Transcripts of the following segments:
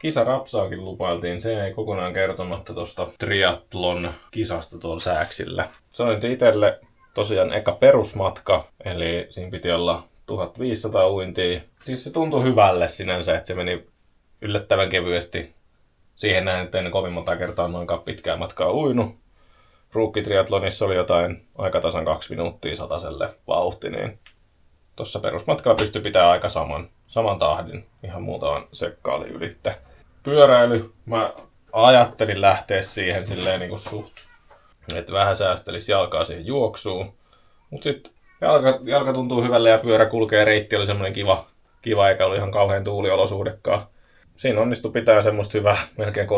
Kisarapsaakin lupailtiin, se ei kokonaan kertomatta tuosta triathlon kisasta tuolla Sääksillä. Se oli itselle tosiaan eka perusmatka, eli siinä piti olla 1500 uintia. Siis se tuntui hyvälle sinänsä, että se meni yllättävän kevyesti. Siihen näin, että en kovin monta kertaa noinkaan pitkää matkaa uinut. Ruukkitriathlonissa oli jotain aika tasan 2 minuuttia sataselle vauhti, niin tuossa perusmatkalla pystyi pitämään aika saman tahdin. Ihan muutaman sekkaali ylitte. Pyöräily, mä ajattelin lähteä siihen silleen niin kuin suht, että vähän säästelisi jalkaa siihen juoksuun. Mut sit jalka tuntuu hyvälle ja pyörä kulkee, reitti oli semmoinen kiva eikä ollut ihan kauhean tuuliolosuhdekaan. Siinä onnistui pitää semmoista hyvää melkein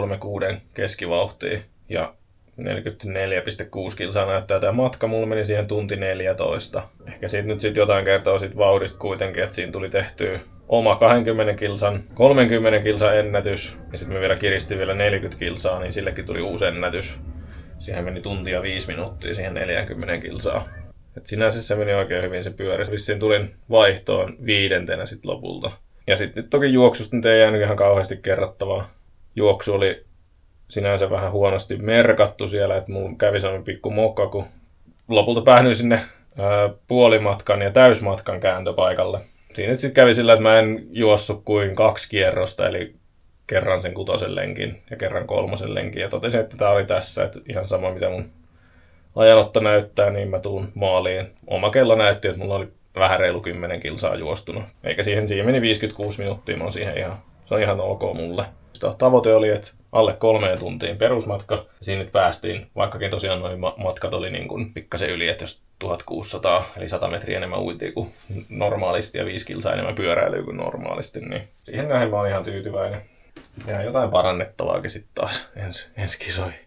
3,6 keskivauhtia ja 44,6 kilsaa näyttää tämä matka. Mulla meni siihen tunti 14. Ehkä siitä nyt sit jotain kertoo sit vauhdista kuitenkin, että siinä tuli tehtyä oma 20 kilsan, 30 kilsan ennätys. Ja sitten me vielä kiristin vielä 40 kilsaa, niin sillekin tuli uusi ennätys. Siihen meni tuntia 5 minuuttia siihen 40 kilsaa. Et sinänsä se meni oikein hyvin se pyöri. Vissiin tulin vaihtoon 5. sit lopulta. Ja sitten toki juoksusta nyt ei jäänyt ihan kauheasti kerrottavaa. Juoksu oli sinänsä vähän huonosti merkattu siellä, että mulla kävi sellainen pikku mokka, kun lopulta päähdyin sinne puolimatkan ja täysmatkan kääntöpaikalle. Siinä sitten kävi sillä, että mä en juossut kuin 2 kierrosta, eli kerran sen 6. lenkin ja kerran 3. lenkin. Ja totesin, että tää oli tässä, että ihan sama mitä mun ajanotto näyttää, niin mä tuun maaliin. Oma kello näytti, että mulla oli vähän reilu 10 kilsaa juostunut. Eikä siihen meni 56 minuuttia, mä oon siihen se on ihan ok mulle. Tavoite oli, että alle 3 tuntiin perusmatka. Siinä nyt päästiin, vaikkakin tosiaan noin matkat oli niin kuin pikkasen yli, että jos 1600 eli 100 metriä enemmän uintia kuin normaalisti ja 5 kilsaa enemmän pyöräilyä kuin normaalisti, niin siihen näin mä oon ihan tyytyväinen. Ja jotain parannettavaakin sitten taas ensi kisoihin.